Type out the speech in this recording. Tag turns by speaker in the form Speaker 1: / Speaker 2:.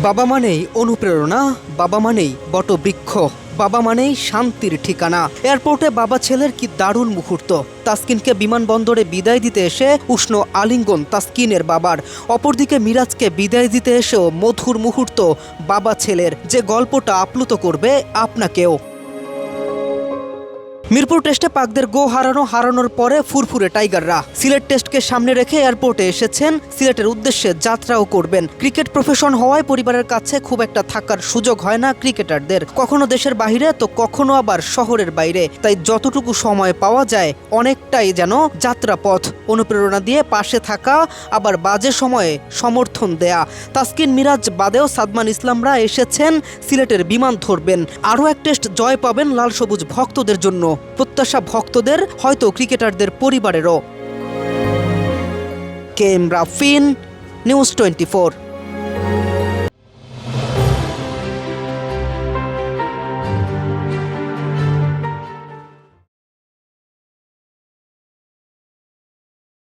Speaker 1: বাবা মানেই অনুপ্রেরণা, বাবা মানেই বটবৃক্ষ, বাবা মানেই শান্তির ঠিকানা। এয়ারপোর্টে বাবা ছেলের কি দারুণ মুহূর্ত। তাসকিনকে বিমানবন্দরে বিদায় দিতে এসে উষ্ণ আলিঙ্গন তাসকিনের বাবার। অপরদিকে মিরাজকে বিদায় দিতে এসেও মধুর মুহূর্ত বাবা ছেলের, যে গল্পটা আপ্লুত করবে আপনাকেও। মিরপুর টেস্টে পাকদের হারানোর পরে ফুরফুরে টাইগাররা সিলেট টেস্টকে সামনে রেখে এয়ারপোর্টে এসেছেন। সিলেটের উদ্দেশ্যে যাত্রাও করবেন। ক্রিকেট প্রফেশন হওয়ায় পরিবারের কাছে খুব একটা থাকার সুযোগ হয় না ক্রিকেটারদের, কখনো দেশের বাইরে তো কখনো আবার শহরের বাইরে। তাই যতটুকু সময় পাওয়া যায় অনেকটাই যেন যাত্রাপথ, অনুপ্রেরণা দিয়ে পাশে থাকা, আবার বাজে সময়ে সমর্থন দেয়া। তাসকিন মিরাজ বাদেও সাদমান ইসলামরা এসেছেন সিলেটের বিমান ধরবেন। আরও এক টেস্ট জয় পাবেন লাল সবুজ ভক্তদের জন্য, প্রত্যাশা ভক্তদের, হয়তো ক্রিকেটারদের পরিবারেরও। কে এম রাফিন, নিউজ 24।